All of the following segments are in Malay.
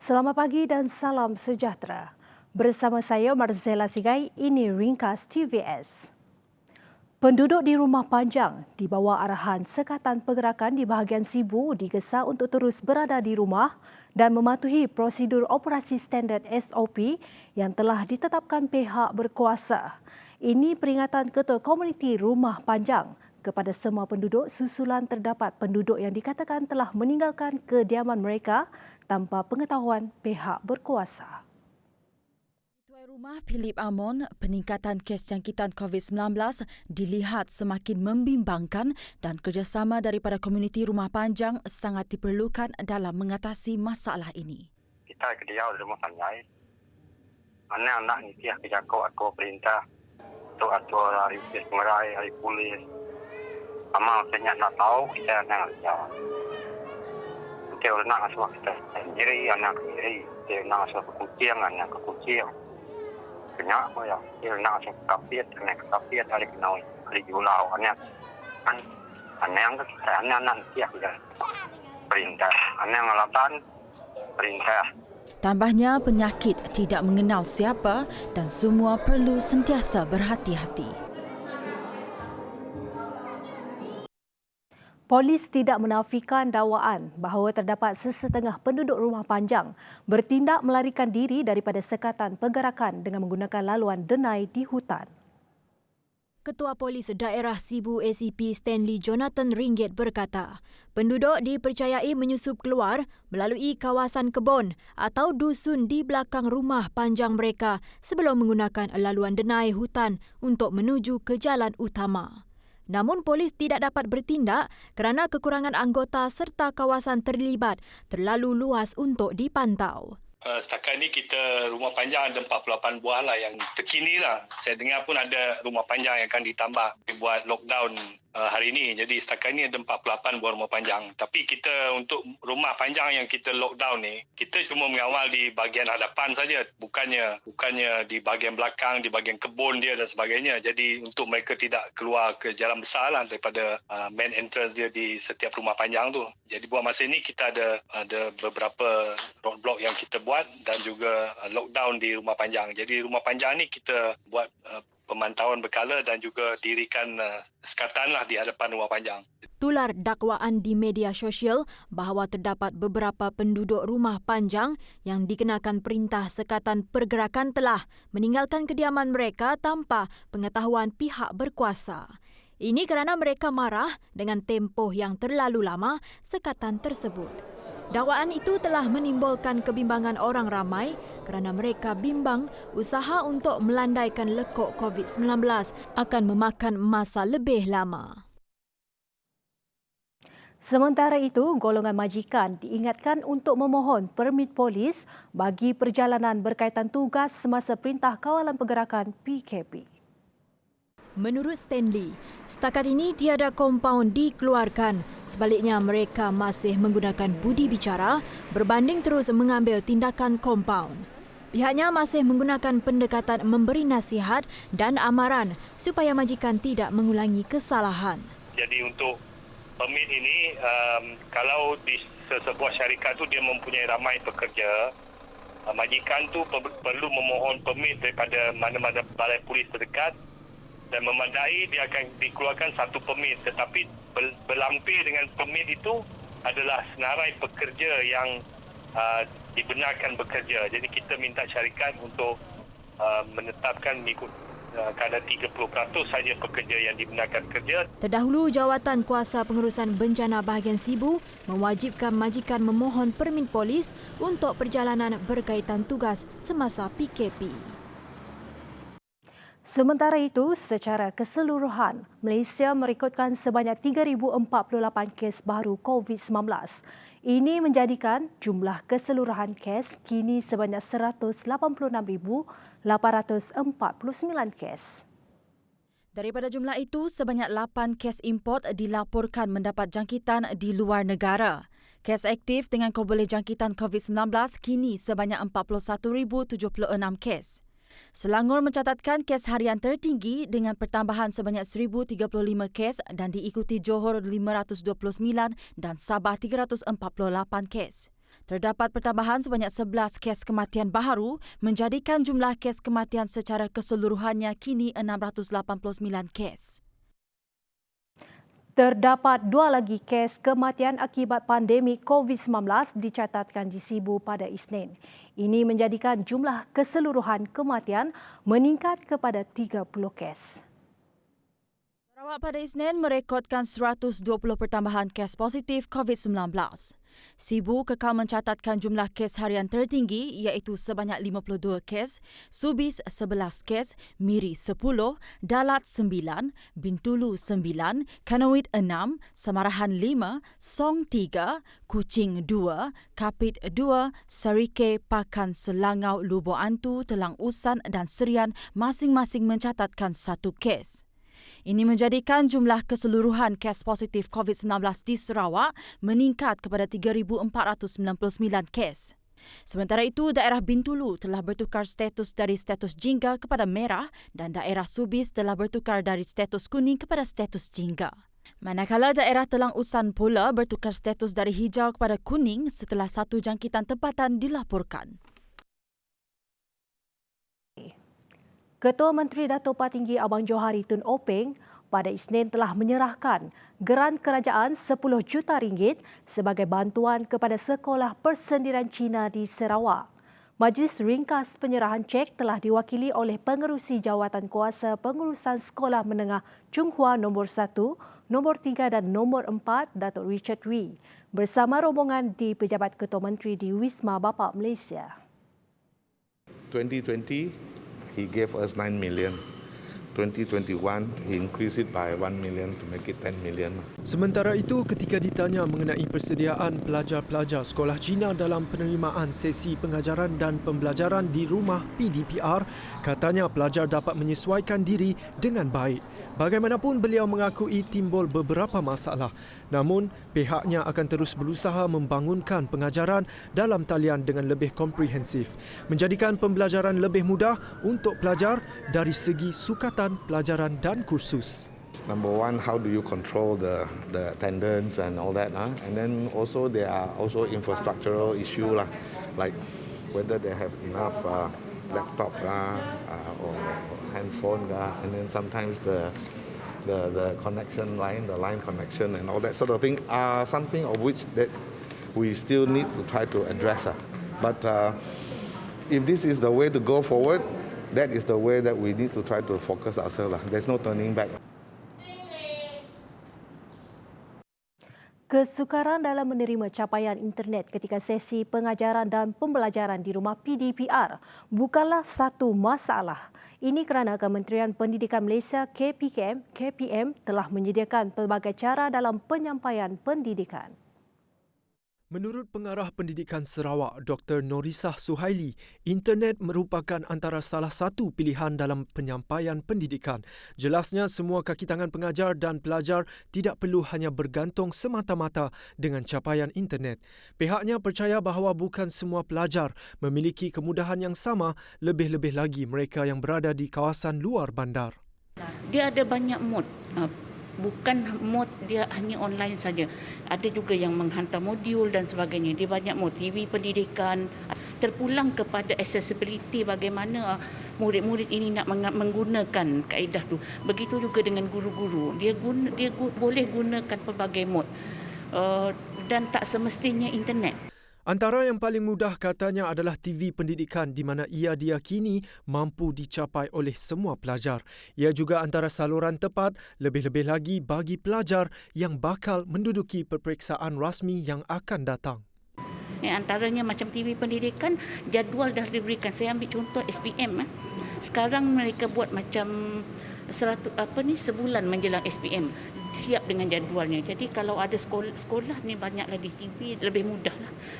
Selamat pagi dan salam sejahtera. Bersama saya Marzela Sigai, ini Ringkas TVS. Penduduk di Rumah Panjang di bawah arahan Sekatan Pergerakan di bahagian Sibu digesa untuk terus berada di rumah dan mematuhi prosedur operasi standard SOP yang telah ditetapkan pihak berkuasa. Ini peringatan Ketua Komuniti Rumah Panjang kepada semua penduduk susulan terdapat penduduk yang dikatakan telah meninggalkan kediaman mereka tanpa pengetahuan pihak berkuasa. Tuan Rumah Philip Amon, peningkatan kes jangkitan COVID-19 dilihat semakin membimbangkan dan kerjasama daripada komuniti Rumah Panjang sangat diperlukan dalam mengatasi masalah ini. Kita kediau di Rumah Panjang. Anak-anak ni tiap kejakau aku perintah untuk atur hari pengerai, hari polis. Amal banyak nak tahu kita nak jawab. Kita nak asal kita sendiri, anak sendiri. Kita nak asal kekucian, anak kekucian. Kenyak apa ya? Kita nak asal kapiat, anak kapiat, hari kenal, hari jualan, anak. Anak kita, anak tiap perintah. Anak ngalapan perintah. Tambahnya, penyakit tidak mengenal siapa dan semua perlu sentiasa berhati-hati. Polis tidak menafikan dakwaan bahawa terdapat sesetengah penduduk Rumah Panjang bertindak melarikan diri daripada Sekatan Pergerakan dengan menggunakan laluan denai di hutan. Ketua Polis Daerah Sibu ACP Stanley Jonathan Ringgit berkata, penduduk dipercayai menyusup keluar melalui kawasan kebun atau dusun di belakang rumah panjang mereka sebelum menggunakan laluan denai hutan untuk menuju ke jalan utama. Namun polis tidak dapat bertindak kerana kekurangan anggota serta kawasan terlibat terlalu luas untuk dipantau. Setakat ni kita Rumah Panjang ada 48 buah lah yang terkini lah. Saya dengar pun ada Rumah Panjang yang akan ditambah dibuat lockdown hari ini. Jadi setakat ni ada 48 buah Rumah Panjang. Tapi kita untuk Rumah Panjang yang kita lockdown ni, kita cuma mengawal di bahagian hadapan saja. Bukannya di bahagian belakang, di bahagian kebun dia dan sebagainya. Jadi untuk mereka tidak keluar ke jalan besar lah daripada main entrance dia di setiap Rumah Panjang tu. Jadi buat masa ini kita ada beberapa roadblock yang kita buat dan juga lockdown di Rumah Panjang. Jadi Rumah Panjang ni kita buat pemantauan berkala dan juga dirikan sekatan lah di hadapan Rumah Panjang. Tular dakwaan di media sosial bahawa terdapat beberapa penduduk Rumah Panjang yang dikenakan perintah Sekatan Pergerakan telah meninggalkan kediaman mereka tanpa pengetahuan pihak berkuasa. Ini kerana mereka marah dengan tempoh yang terlalu lama sekatan tersebut. Dakwaan itu telah menimbulkan kebimbangan orang ramai kerana mereka bimbang usaha untuk melandaikan lekuk COVID-19 akan memakan masa lebih lama. Sementara itu, golongan majikan diingatkan untuk memohon permit polis bagi perjalanan berkaitan tugas semasa Perintah Kawalan Pergerakan PKP. Menurut Stanley, setakat ini tiada kompaun dikeluarkan. Sebaliknya mereka masih menggunakan budi bicara berbanding terus mengambil tindakan kompaun. Pihaknya masih menggunakan pendekatan memberi nasihat dan amaran supaya majikan tidak mengulangi kesalahan. Jadi untuk permit ini, kalau di sebuah syarikat tu dia mempunyai ramai pekerja, majikan tu perlu memohon permit daripada mana-mana balai polis terdekat. Dan memadai dia akan dikeluarkan satu permit, tetapi berlampir dengan permit itu adalah senarai pekerja yang dibenarkan bekerja. Jadi kita minta syarikat untuk menetapkan mengikut kadar 30% saja pekerja yang dibenarkan bekerja. Terdahulu, Jawatan Kuasa Pengurusan Bencana bahagian Sibu mewajibkan majikan memohon permit polis untuk perjalanan berkaitan tugas semasa PKP. Sementara itu, secara keseluruhan, Malaysia merekodkan sebanyak 3,048 kes baru COVID-19. Ini menjadikan jumlah keseluruhan kes kini sebanyak 186,849 kes. Daripada jumlah itu, sebanyak 8 kes import dilaporkan mendapat jangkitan di luar negara. Kes aktif dengan keboleh jangkitan COVID-19 kini sebanyak 41,076 kes. Selangor mencatatkan kes harian tertinggi dengan pertambahan sebanyak 1,035 kes dan diikuti Johor 529 dan Sabah 348 kes. Terdapat pertambahan sebanyak 11 kes kematian baharu menjadikan jumlah kes kematian secara keseluruhannya kini 689 kes. Terdapat 2 lagi kes kematian akibat pandemik COVID-19 dicatatkan di Sibu pada Isnin. Ini menjadikan jumlah keseluruhan kematian meningkat kepada 30 kes. Sarawak pada Isnin merekodkan 120 pertambahan kes positif COVID-19. Sibu kekal mencatatkan jumlah kes harian tertinggi iaitu sebanyak 52 kes, Subis 11 kes, Miri 10, Dalat 9, Bintulu 9, Kanawit 6, Samarahan 5, Song 3, Kuching 2, Kapit 2, Sarike, Pakan, Selangau, Lubuk Antu, Telang Usan dan Serian masing-masing mencatatkan 1 kes. Ini menjadikan jumlah keseluruhan kes positif COVID-19 di Sarawak meningkat kepada 3,499 kes. Sementara itu, daerah Bintulu telah bertukar status dari status jingga kepada merah dan daerah Subis telah bertukar dari status kuning kepada status jingga. Manakala daerah Telang Usan pula bertukar status dari hijau kepada kuning setelah 1 jangkitan tempatan dilaporkan. Ketua Menteri Dato' Patinggi Abang Johari Tun Openg pada Isnin telah menyerahkan geran kerajaan RM10 juta sebagai bantuan kepada sekolah persendirian Cina di Sarawak. Majlis ringkas penyerahan cek telah diwakili oleh Pengerusi Jawatan Kuasa Pengurusan Sekolah Menengah Chunghua nombor 1, nombor 3 dan nombor 4 Datuk Richard Wee bersama rombongan di Pejabat Ketua Menteri di Wisma Bapa Malaysia. 2020 he gave us 9 million. 2021, he increased it by 1 million to make it 10 million. Sementara itu, ketika ditanya mengenai persediaan pelajar-pelajar sekolah Cina dalam penerimaan sesi pengajaran dan pembelajaran di rumah PDPR, katanya pelajar dapat menyesuaikan diri dengan baik. Bagaimanapun, beliau mengakui timbul beberapa masalah. Namun, pihaknya akan terus berusaha membangunkan pengajaran dalam talian dengan lebih komprehensif, menjadikan pembelajaran lebih mudah untuk pelajar dari segi sukatan pelajaran dan kursus. Number one, how do you control the attendance and all that? And then also there are also infrastructural issue like whether they have enough laptop or handphone and then sometimes the connection line, the line connection and all that sort of thing are something of which that we still need to try to address. But if this is the way to go forward, that is the way that we need to try to focus ourselves. There's no turning back. Kesukaran dalam menerima capaian internet ketika sesi pengajaran dan pembelajaran di rumah PDPR bukanlah satu masalah. Ini kerana Kementerian Pendidikan Malaysia KPM telah menyediakan pelbagai cara dalam penyampaian pendidikan. Menurut Pengarah Pendidikan Sarawak, Dr. Norisah Suhaili, internet merupakan antara salah satu pilihan dalam penyampaian pendidikan. Jelasnya, semua kaki tangan pengajar dan pelajar tidak perlu hanya bergantung semata-mata dengan capaian internet. Pihaknya percaya bahawa bukan semua pelajar memiliki kemudahan yang sama, lebih-lebih lagi mereka yang berada di kawasan luar bandar. Dia ada banyak mod. Bukan mod dia hanya online saja. Ada juga yang menghantar modul dan sebagainya. Dia banyak mod TV pendidikan. Terpulang kepada accessibility, bagaimana murid-murid ini nak menggunakan kaedah tu. Begitu juga dengan guru-guru. Dia boleh gunakan pelbagai mod. Dan tak semestinya internet. Antara yang paling mudah katanya adalah TV pendidikan di mana ia diyakini mampu dicapai oleh semua pelajar. Ia juga antara saluran tepat lebih-lebih lagi bagi pelajar yang bakal menduduki peperiksaan rasmi yang akan datang. Antaranya macam TV pendidikan, jadual dah diberikan. Saya ambil contoh SPM. Sekarang mereka buat macam sebulan menjelang SPM. Siap dengan jadualnya. Jadi kalau ada sekolah ni banyaklah di TV, lebih mudahlah.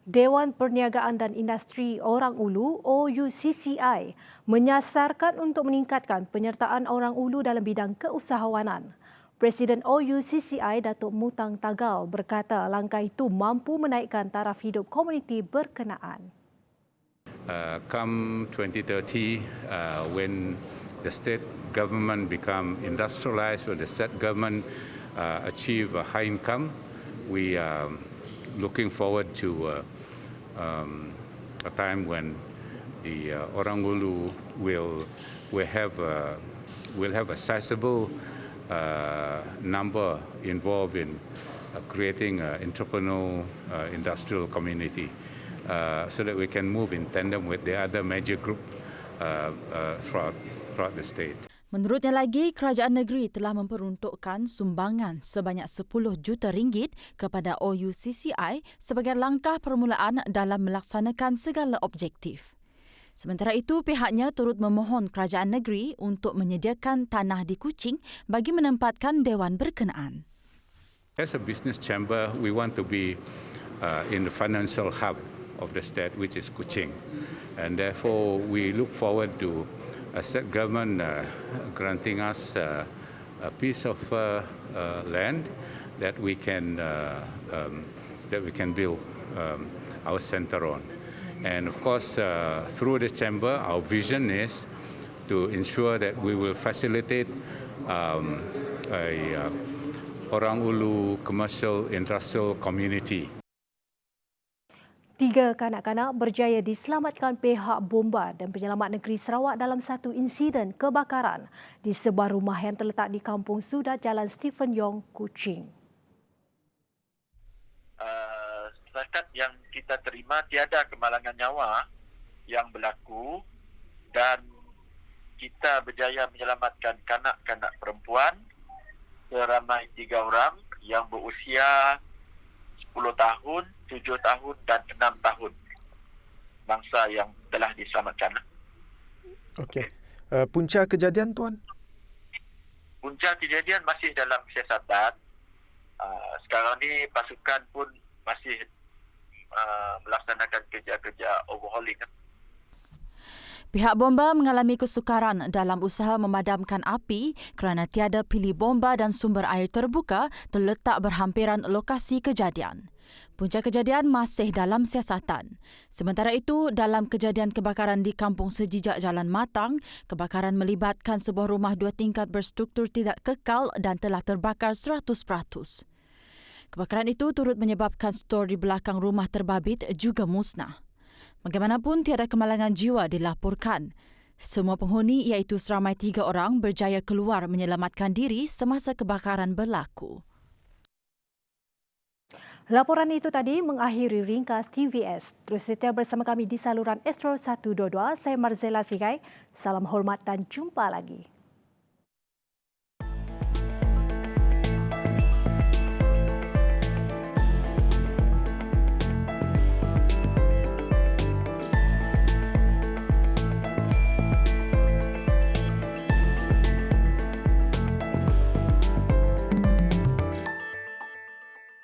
Dewan Perniagaan dan Industri Orang Ulu OUCCI menyasarkan untuk meningkatkan penyertaan orang ulu dalam bidang keusahawanan. Presiden OUCCI Datuk Mutang Tagal berkata langkah itu mampu menaikkan taraf hidup komuniti berkenaan. Come 2030, when the state government become industrialized, or the state government achieve a high income, we looking forward to a time when the Orang Ulu will have a sizable number involved in creating an entrepreneurial industrial community, so that we can move in tandem with the other major group throughout the state. Menurutnya lagi, kerajaan negeri telah memperuntukkan sumbangan sebanyak 10 juta ringgit kepada OUCCI sebagai langkah permulaan dalam melaksanakan segala objektif. Sementara itu, pihaknya turut memohon kerajaan negeri untuk menyediakan tanah di Kuching bagi menempatkan dewan berkenaan. As a business chamber, we want to be in the financial hub of the state, which is Kuching. And therefore, we look forward to a state government granting us a piece of land that we can build our center on. And of course, through the chamber, our vision is to ensure that we will facilitate a Orang Ulu commercial industrial community. 3 kanak-kanak berjaya diselamatkan pihak bomba dan penyelamat negeri Sarawak dalam satu insiden kebakaran di sebuah rumah yang terletak di Kampung Sudat, Jalan Stephen Yong, Kuching. Setakat yang kita terima, tiada kemalangan nyawa yang berlaku dan kita berjaya menyelamatkan kanak-kanak perempuan seramai 3 orang yang berusia 10 tahun, 7 tahun dan 6 tahun. Bangsa yang telah diselamatkan. Okey. Punca kejadian, Tuan? Punca kejadian masih dalam siasatan. Sekarang ni pasukan pun masih melaksanakan kerja-kerja overhauling. Pihak bomba mengalami kesukaran dalam usaha memadamkan api kerana tiada pilih bomba dan sumber air terbuka terletak berhampiran lokasi kejadian. Punca kejadian masih dalam siasatan. Sementara itu, dalam kejadian kebakaran di Kampung Sejijak Jalan Matang, kebakaran melibatkan sebuah rumah 2 tingkat berstruktur tidak kekal dan telah terbakar 100%. Kebakaran itu turut menyebabkan stor di belakang rumah terbabit juga musnah. Bagaimanapun, tiada kemalangan jiwa dilaporkan. Semua penghuni iaitu seramai 3 orang berjaya keluar menyelamatkan diri semasa kebakaran berlaku. Laporan itu tadi mengakhiri ringkas TVS. Terus setia bersama kami di saluran Astro 122. Saya Marzela Sigai. Salam hormat dan jumpa lagi.